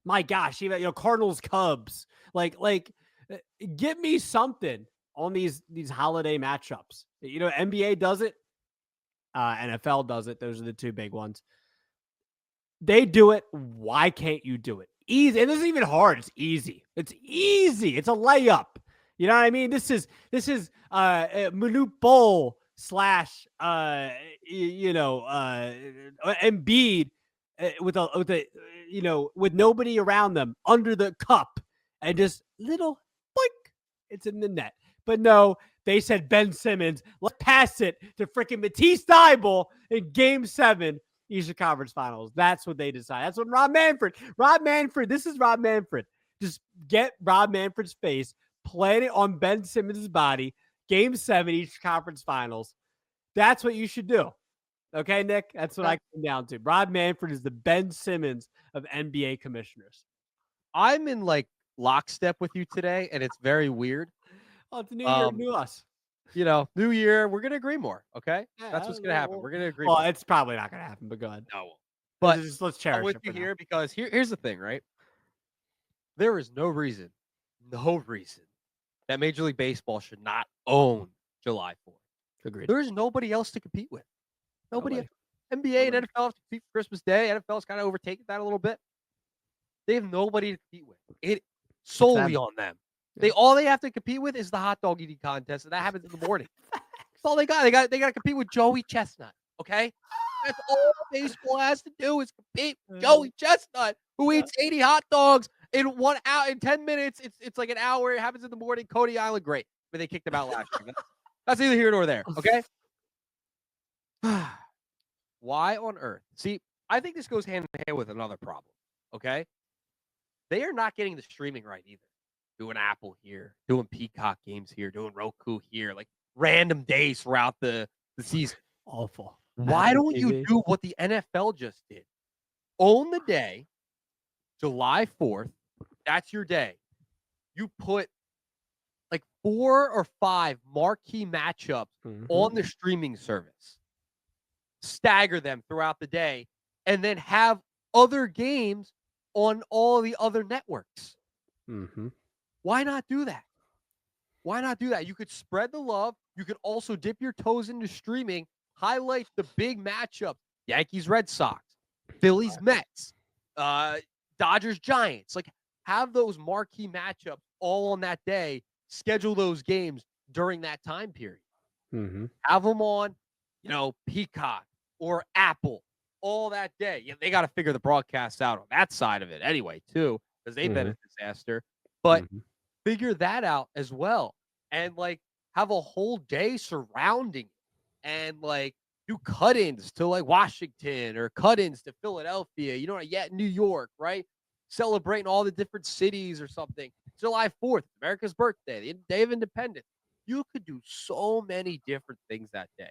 My gosh, even Cardinals, Cubs. Give me something on these holiday matchups. NBA does it. NFL does it. Those are the two big ones. They do it. Why can't you do it? Easy. And this isn't even hard. It's easy. It's easy. It's a layup. You know what I mean? This is Manute Bowl / Embiid with nobody around them under the cup and just little boink, it's in the net. But no, they said Ben Simmons, let's pass it to freaking Matisse Thybulle in Game 7, Eastern Conference Finals. That's what they decide. That's what Rob Manfred, this is Rob Manfred. Just get Rob Manfred's face, plant it on Ben Simmons' body, Game 7, Eastern Conference Finals. That's what you should do. Okay, Nick? That's what I came down to. Rob Manfred is the Ben Simmons of NBA commissioners. I'm in lockstep with you today, and it's very weird. Oh, it's a new year, new us. New year, we're going to agree more, okay? Yeah, that's what's going to happen. We're going to agree more. Well, it's probably not going to happen, but go ahead. No. But let's cherish I'm with you here because here's the thing, right? There is no reason that Major League Baseball should not own July 4th. Agreed. There is nobody else to compete with. Nobody. NBA and NFL have to compete for Christmas Day. NFL's kind of overtaken that a little bit. They have nobody to compete with. It solely on them. Yeah. All they have to compete with is the hot dog eating contest, and that happens in the morning. That's all they got. They got to compete with Joey Chestnut. Okay, that's all baseball has to do is compete with Joey Chestnut, who eats 80 hot dogs in 1 hour in 10 minutes. It's like an hour. It happens in the morning. Cody Island, great, but they kicked him out last year. That's neither here nor there. Okay. Why on earth? See, I think this goes hand in hand with another problem. Okay, they are not getting the streaming right either. Doing Apple here, doing Peacock games here, doing Roku here, like random days throughout the season. Awful. Why don't you do what the NFL just did? Own the day, July 4th. That's your day. You put 4 or 5 marquee matchups on the streaming service. Stagger them throughout the day, and then have other games on all the other networks. Why not do that? Why not do that? You could spread the love. You could also dip your toes into streaming, highlight the big matchup: Yankees, Red Sox, Phillies, Mets, Dodgers, Giants. Have those marquee matchups all on that day. Schedule those games during that time period. Have them on, Peacock or Apple all that day. Yeah, they got to figure the broadcast out on that side of it anyway, too, because they've been a disaster. But figure that out as well. And have a whole day surrounding it. And do cut-ins to Washington or cut-ins to Philadelphia, New York, right? Celebrating all the different cities or something. July 4th, America's birthday, the Day of Independence. You could do so many different things that day.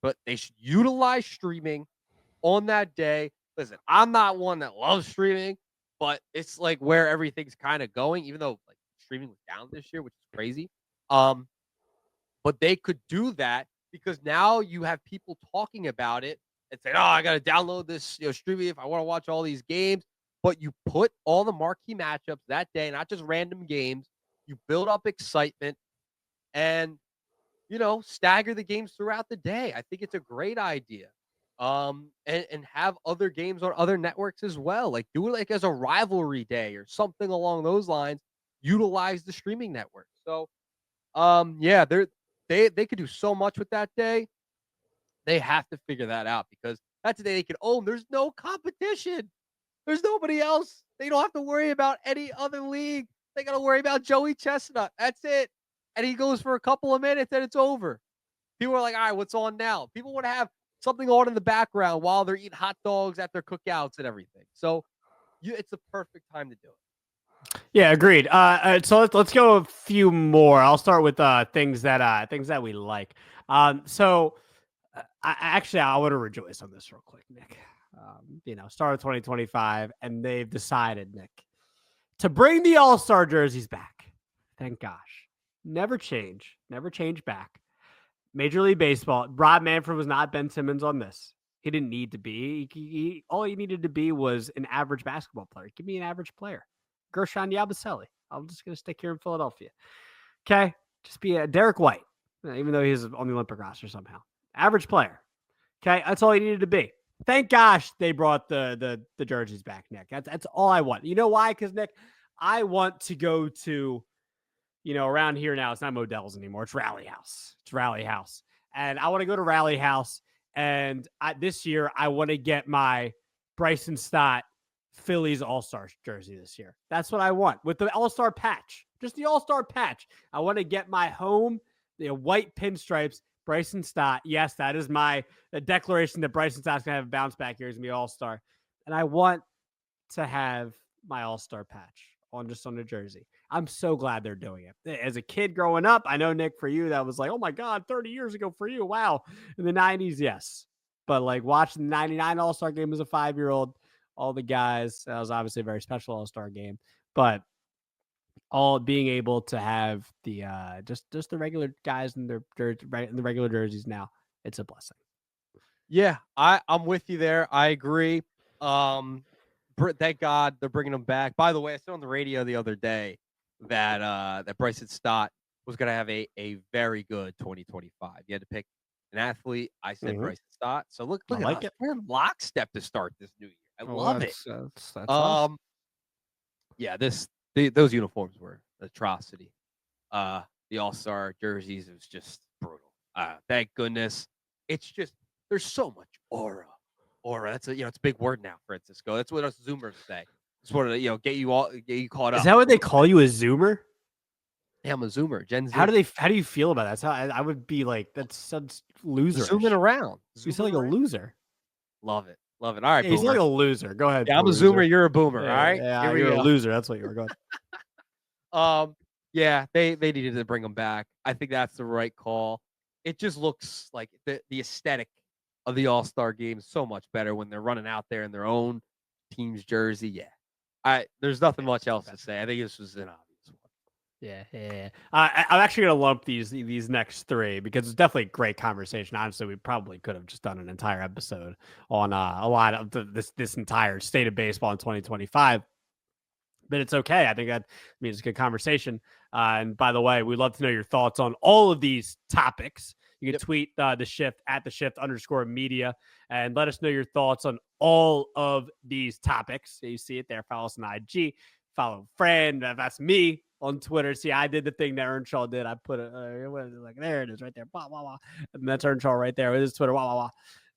But they should utilize streaming on that day. Listen, I'm not one that loves streaming, but it's where everything's kind of going, even though streaming was down this year, which is crazy. But they could do that because now you have people talking about it and saying, oh, I got to download this streaming if I want to watch all these games. But you put all the marquee matchups that day, not just random games. You build up excitement and, stagger the games throughout the day. I think it's a great idea. And have other games on other networks as well. Do it as a rivalry day or something along those lines. Utilize the streaming network. So, they could do so much with that day. They have to figure that out because that's the day they can own. There's no competition. There's nobody else. They don't have to worry about any other league. They got to worry about Joey Chestnut. That's it. And he goes for a couple of minutes and it's over. People are like, all right, what's on now? People want to have something on in the background while they're eating hot dogs at their cookouts and everything. So it's the perfect time to do it. Yeah, agreed. So let's go a few more. I'll start with things that we like. I want to rejoice on this real quick, Nick. Start of 2025, and they've decided, Nick, to bring the All-Star jerseys back. Thank gosh. Never change back. Major League Baseball. Rob Manfred was not Ben Simmons on this. He didn't need to be. All he needed to be was an average basketball player. Give me an average player. Gershon Yabusele. I'm just going to stick here in Philadelphia. Okay? Just be a Derek White, even though he's on the Olympic roster somehow. Average player. Okay? That's all he needed to be. Thank gosh they brought the jerseys back, Nick. That's all I want. You know why? Because, Nick, I want to go to, around here now, it's not Modell's anymore. It's Rally House. And I want to go to Rally House. And this year, I want to get my Bryson Stott Phillies All-Star jersey this year. That's what I want with the All-Star patch. Just the All-Star patch. I want to get my home, white pinstripes, Bryson Stott. Yes, that is my declaration that Bryson Stott's going to have a bounce back here. He's going to be All-Star. And I want to have my All-Star patch on the jersey. I'm so glad they're doing it. As a kid growing up, I know, Nick, for you, that was like, oh my God, 30 years ago for you. Wow. In the 90s, yes. But like watching the 99 All-Star game as a 5-year-old, all the guys, that was obviously a very special All-Star game. But all being able to have the just the regular guys in the regular jerseys now, it's a blessing. Yeah, I'm with you there. I agree. Thank God they're bringing them back. By the way, I said on the radio the other day that Bryson Stott was going to have a very good 2025. You had to pick an athlete. I said Bryson Stott. So look at us. We're in lockstep to start this new year. I love it. That's awesome. Yeah, those uniforms were an atrocity. The All-Star jerseys, it was just brutal. Thank goodness. It's just there's so much aura. That's it's a big word now, Francisco. That's what us Zoomers say. It's what get you caught up. Is that what they call you, a Zoomer? Yeah, I'm a Zoomer. Gen Z. How do you feel about that? That's how I would be like. That's loser. Zooming around. You sound like a loser. Love it. All right, yeah, you sound like a loser. Go ahead. Yeah, I'm a Zoomer. You're a boomer. Yeah, all right. Yeah, you're a loser. That's what you were going. Yeah, they needed to bring them back. I think that's the right call. It just looks like the aesthetic of the All-Star game is so much better when they're running out there in their own team's jersey. Yeah. There's nothing much else to say. I think this was an obvious one. Yeah. I'm actually going to lump these next three because it's definitely a great conversation. Honestly, we probably could have just done an entire episode on a lot of this entire state of baseball in 2025. But it's okay. I think that means it's a good conversation. And by the way, we'd love to know your thoughts on all of these topics. You can tweet the shift at @theshift_media and let us know your thoughts on all of these topics. So you see it there. Follow us on IG. Follow Fran. That's me on Twitter. See, I did the thing that Earnshaw did. I put it like there it is right there. Blah, blah, blah. And that's Earnshaw right there. It is Twitter. Blah, blah, blah.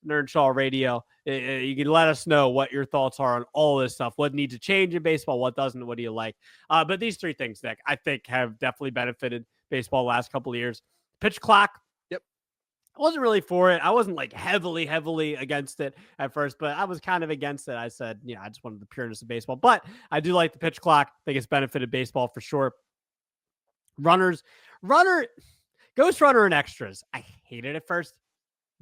Earnshaw Radio. You can let us know what your thoughts are on all this stuff. What needs to change in baseball? What doesn't? What do you like? But these three things, Nick, I think have definitely benefited baseball the last couple of years. Pitch clock. I wasn't really for it. I wasn't like heavily against it at first, but I was kind of against it. I said, I just wanted the pureness of baseball, but I do like the pitch clock. I think it's benefited baseball for sure. Ghost runner and extras. I hated it at first.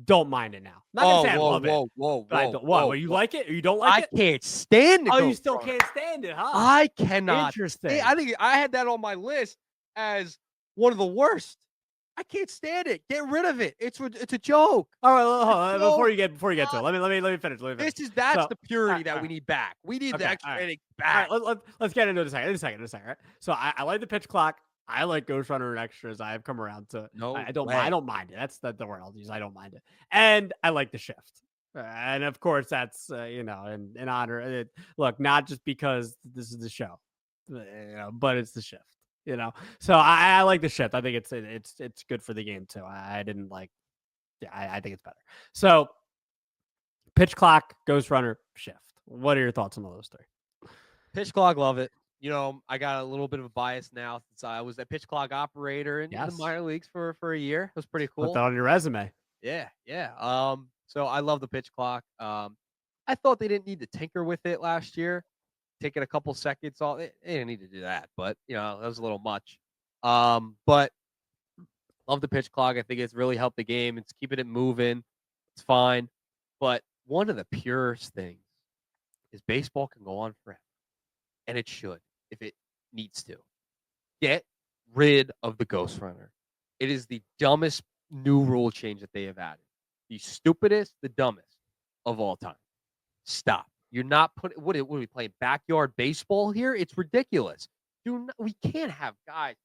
Don't mind it now. I'm not gonna say I love it. Whoa. You like it or you don't like it? I can't stand it. Oh, you still can't stand it, huh? I cannot. Interesting. I think I had that on my list as one of the worst. I can't stand it. Get rid of it. It's a joke. All right, before you get to it, let me finish. That's the purity that we need back. We need the extra inning back. All right, let's get into it in a second. Right? So I like the pitch clock. I like Ghost Runner and extras. I have come around to it. No, I don't mind it. That's the word I'll use. I don't mind it, and I like the shift. And of course, that's in honor. Look, not just because this is the show, but it's the shift. So I like the shift. I think it's good for the game too. I didn't like. Yeah, I think it's better. So pitch clock, Ghost Runner, shift. What are your thoughts on all those three? Pitch clock, love it. I got a little bit of a bias now since I was a pitch clock operator in the minor leagues for a year. It was pretty Put cool. that on your resume. Yeah, yeah. So I love the pitch clock. I thought they didn't need to tinker with it last year, taking a couple seconds off. They didn't need to do that, but that was a little much. But love the pitch clock. I think it's really helped the game. It's keeping it moving. It's fine. But one of the purest things is baseball can go on forever, and it should if it needs to. Get rid of the ghost runner. It is the dumbest new rule change that they have added. The stupidest, the dumbest of all time. Stop. You're not putting what are we playing backyard baseball here? It's ridiculous. We can't have guys.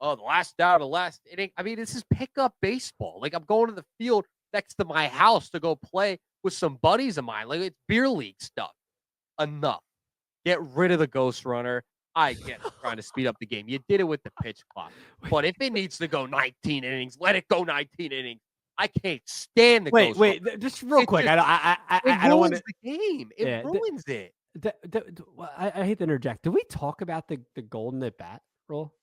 Oh, the last out of the last inning. I mean, this is pickup baseball. Like I'm going to the field next to my house to go play with some buddies of mine. Like it's beer league stuff. Enough. Get rid of the ghost runner. I get trying to speed up the game. You did it with the pitch clock. But if it needs to go 19 innings, let it go 19 innings. I can't stand the ghost runner. Just real quick. I don't want to. The game. It ruins it. I hate to interject. Did we talk about the golden at bat rule?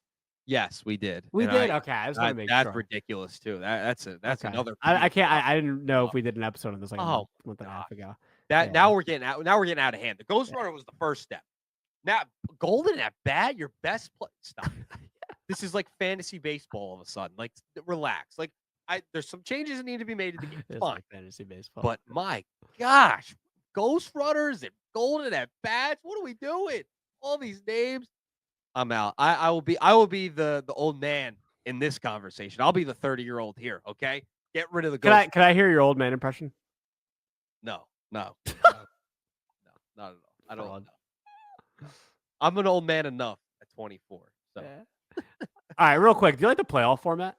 Yes, we did. We did. Okay, I just want to make sure. That's ridiculous too. That's okay. another. I can't. I didn't know if we did an episode on this like a month and a half ago. Now we're getting out. Now we're getting out of hand. The ghost runner was the first step. Now golden at bat, your best play. Stop. This is like fantasy baseball all of a sudden. Like relax. Like there's some changes that need to be made to the game. It's fine. Like fantasy baseball. But my gosh, ghost runners and golden at bats. What are we doing? All these names. I'm out. I will be the old man in this conversation. I'll be the 30-year-old here. Okay, get rid of the ghost. Can I hear your old man impression? No, not at all. I don't know. I'm an old man enough at 24. So, all right, real quick. Do you like the playoff format?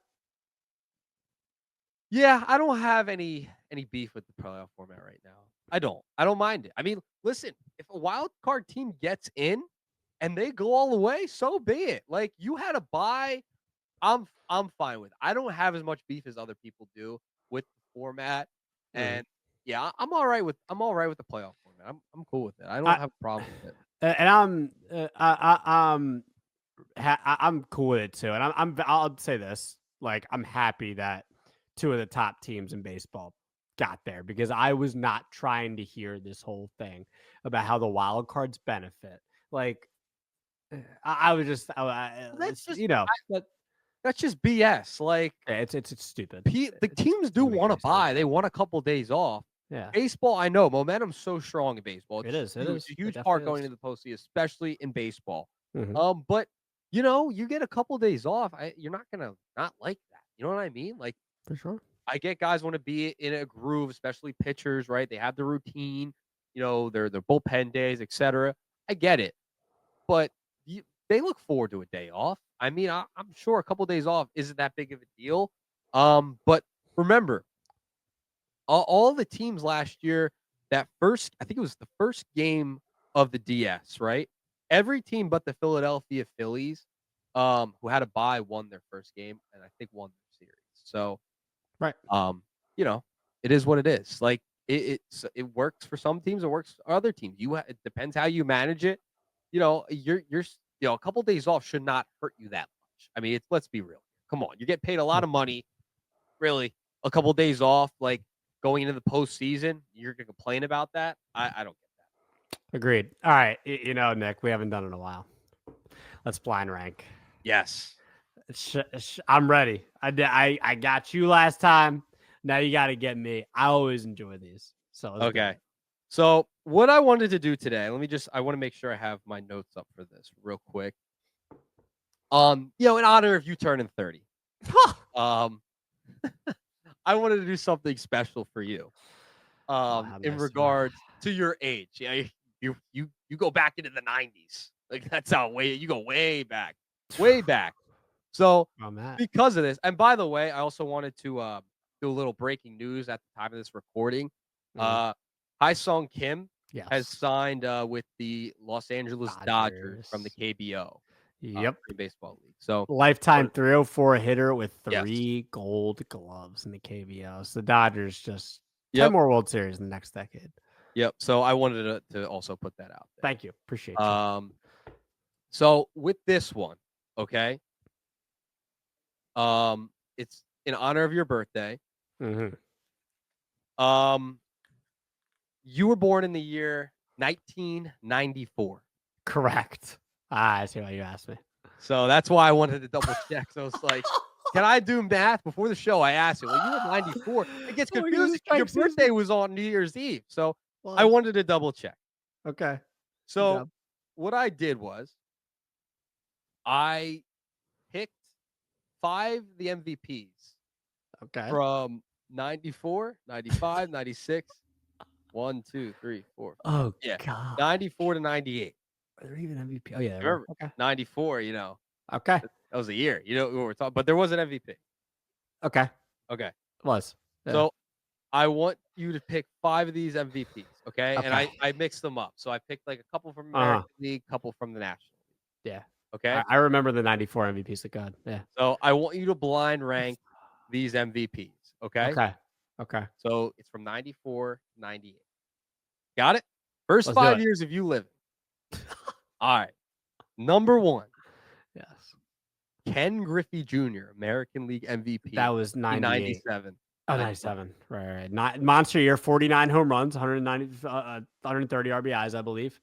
Yeah, I don't have any beef with the playoff format right now. I don't mind it. I mean, listen, if a wild card team gets in and they go all the way, so be it. Like you had a bye, I'm fine with. I don't have as much beef as other people do with the format, and yeah, I'm all right with the playoff format. I'm cool with it. I don't have a problem with it. And I'm cool with it too. And I'll say this: like I'm happy that two of the top teams in baseball got there because I was not trying to hear this whole thing about how the wild cards benefit. Like I was just, that's just that's just BS. Like it's stupid. The teams do want to buy. They want a couple days off. Yeah. Baseball, I know momentum's so strong in baseball. It's a huge part going into the postseason, especially in baseball. Mm-hmm. But you get a couple days off. You're not gonna not like that. You know what I mean? Like for sure. I get guys want to be in a groove, especially pitchers, right? They have the routine, their bullpen days, etc. I get it, but they look forward to a day off. I mean, I'm sure a couple of days off isn't that big of a deal. But remember, all the teams last year, I think it was the first game of the DS, right? Every team but the Philadelphia Phillies, who had a bye, won their first game, and I think won their series. So, right. It is what it is. Like it works for some teams, it works for other teams. It depends how you manage it. You're a couple of days off should not hurt you that much. I mean, let's be real. Come on, you get paid a lot of money. Really, a couple of days off, like going into the postseason, you're gonna complain about that? I don't get that. Agreed. All right, Nick, we haven't done it in a while. Let's blind rank. Yes, I'm ready. I got you last time. Now you got to get me. I always enjoy these. So okay. So what I wanted to do today, I want to make sure I have my notes up for this real quick. In honor of you turning 30. I wanted to do something special for you. In regards to your age. Yeah, you go back into the 90s. Like that's how you go way back. Way back. So because of this, and by the way, I also wanted to do a little breaking news at the time of this recording. Haesung Kim has signed with the Los Angeles Dodgers from the KBO. Baseball league. So lifetime 304 hitter with 3 gold gloves in the KBO. So the Dodgers just 10 more World Series in the next decade. Yep. So I wanted to also put that out there. Thank you. Appreciate you. So with this one, okay, it's in honor of your birthday. Mm-hmm. You were born in the year 1994. Correct. I see why you asked me. So that's why I wanted to double check. So it's like, can I do math before the show? I asked you. Well, you were 94. It gets Oh my God, confusing. Your birthday was on New Year's Eve. So I wanted to double check. Okay. So what I did was I picked 5 the MVPs Okay. from 94, 95, 96. 1, 2, 3, 4, 5. Oh Yeah. God. 94 to 98. Are there even MVP? Oh yeah. There were. Remember, Okay. 94, Okay. that was a year. You know what we're talking, but there was an MVP. Okay. Okay. Was. Yeah. So I want you to pick 5 of these MVPs, okay? And Okay. I mixed them up. So I picked like a couple from Uh-huh. American League, couple from the National League. Yeah. Okay. I remember the 94 MVPs. Like God. Yeah. So I want you to blind rank these MVPs, okay? Okay. Okay. So it's from 94 to 98. Got it? First Let's do 5 it. years of you living. All right. Number 1, Yes. Ken Griffey Jr., American League MVP. That was 98. 97. Oh, 97. Right. Not monster year, 49 home runs, 130 RBIs, I believe.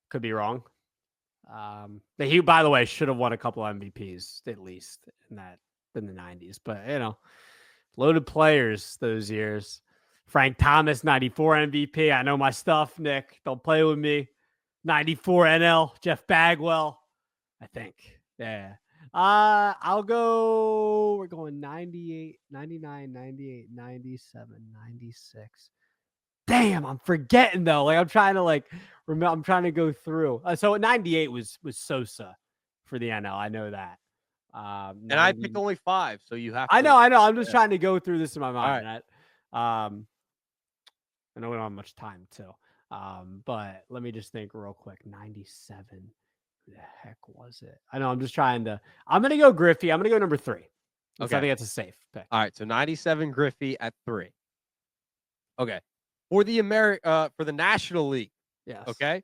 Could be wrong. But he, by the way, should have won a couple MVPs at least in the 90s. But loaded players those years. Frank Thomas, 94 MVP. I know my stuff, Nick. Don't play with me. 94 NL, Jeff Bagwell, I think. Yeah. I'll go. We're going 98, 99, 98, 97, 96. Damn, I'm forgetting though. Like I'm trying to remember. I'm trying to go through. So 98 was Sosa for the NL. I know that. And I picked only 5, so you have to. I know. I'm just trying to go through this in my mind. Right. I know we don't have much time too. But let me just think real quick. 97. Who the heck was it? I know. I'm just trying to. I'm gonna go Griffey. I'm gonna go number 3. Okay. I think that's a safe pick. All right. So 97 Griffey at 3. Okay. For the for the National League. Yes. Okay.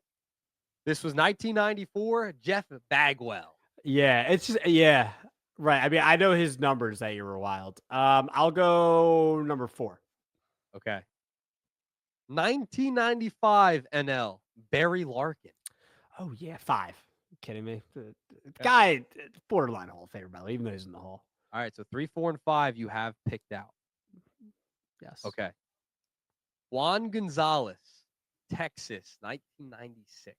This was 1994. Jeff Bagwell. Yeah. It's just right. I mean, I know his numbers that year were wild. I'll go number 4. Okay. 1995 NL, Barry Larkin. Oh yeah, 5. You kidding me? The guy, borderline Hall of Famer, even though he's in the Hall. All right, so 3, 4, and 5 you have picked out. Yes. Okay. Juan Gonzalez, Texas, 1996.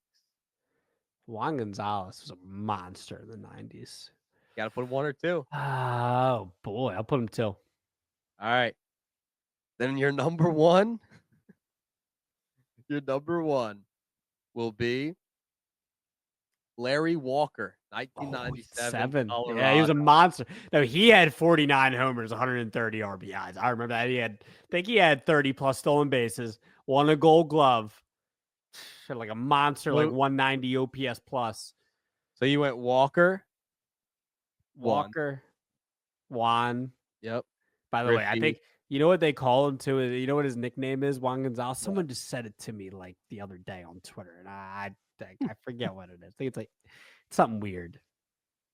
Juan Gonzalez was a monster in the 90s. Got to put 1 or 2. Oh boy, I'll put him 2. All right. Then your number 1. Your number 1 will be Larry Walker, 1997. Yeah, he was a monster. No, he had 49 homers, 130 RBIs. I remember that. I think he had 30 plus stolen bases, won a Gold Glove. Had like a monster, like 190 OPS plus. So you went Walker, Juan. Yep. By the way, I think you know what they call him too. You know what his nickname is, Juan Gonzalez. Someone just said it to me like the other day on Twitter, and I forget what it is. I think it's like something weird.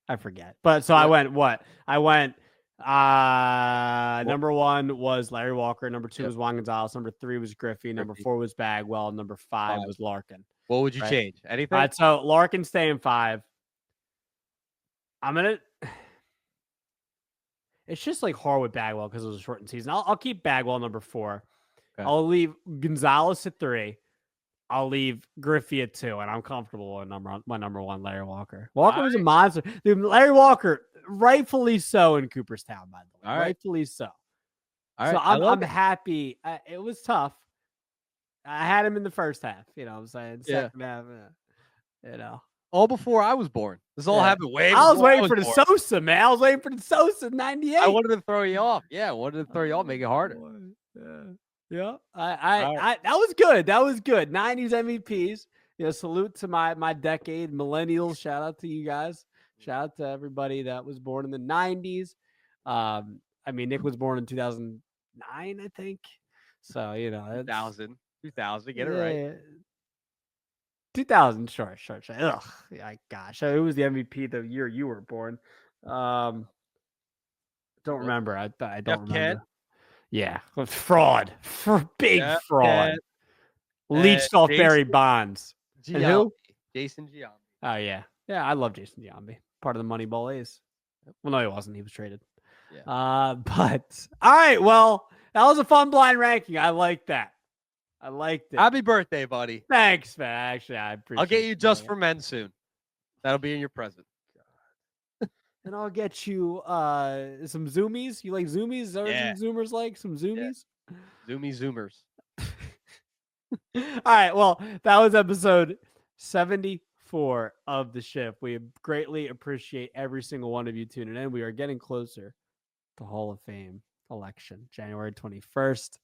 I forget. But so I went what? I went number 1 was Larry Walker, number 2 was Juan Gonzalez, number 3 was Griffey, number 4 was Bagwell, number 5 was Larkin. What would you change? Anything? All right, so Larkin staying 5. I'm gonna. It's just like hard with Bagwell because it was a shortened season. I'll keep Bagwell number 4. Okay. I'll leave Gonzalez at 3. I'll leave Griffey at 2, and I'm comfortable with my number 1, Larry Walker. Walker was a monster. Dude, Larry Walker, rightfully so in Cooperstown, by the way. Rightfully so. So I'm happy. It was tough. I had him in the first half, you know what I'm saying? Second half, you know. All before I was born. This all happened way before I was waiting for the Sosa, man. I was waiting for the Sosa 98. I wanted to throw you off. Yeah, I wanted to throw you off, make it harder. Yeah. That was good. That was good. 90s MVPs. You know, salute to my decade, millennials. Shout out to you guys. Shout out to everybody that was born in the 90s. I mean, Nick was born in 2009, I think. So, you know, 2000. Get it right. 2000, sure. Ugh, yeah, gosh, it was the MVP the year you were born. Don't remember. I don't Jeff remember. Kent. Yeah, fraud, big Jeff fraud. Kent, Leached off Barry Jason Bonds. And who? Jason Giambi. Oh yeah, I love Jason Giambi. Part of the Moneyball A's. Well, no, he wasn't. He was traded. Yeah. But all right. Well, that was a fun blind ranking. I like that. I liked it. Happy birthday, buddy. Thanks, man. Actually, I appreciate it. I'll get you just for men soon. That'll be in your present. And I'll get you some zoomies. You like zoomies? Is that what some zoomers like? Some zoomies? Yeah. Zoomers. All right. Well, that was episode 74 of The Shift. We greatly appreciate every single one of you tuning in. We are getting closer to Hall of Fame election, January 21st.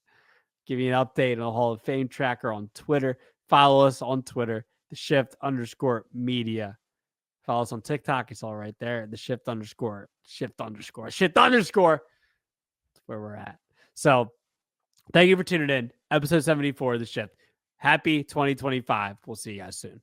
Give you an update on the Hall of Fame tracker on Twitter. Follow us on Twitter, the Shift_media. Follow us on TikTok. It's all right there. The Shift_. That's where we're at. So thank you for tuning in. Episode 74 of The Shift. Happy 2025. We'll see you guys soon.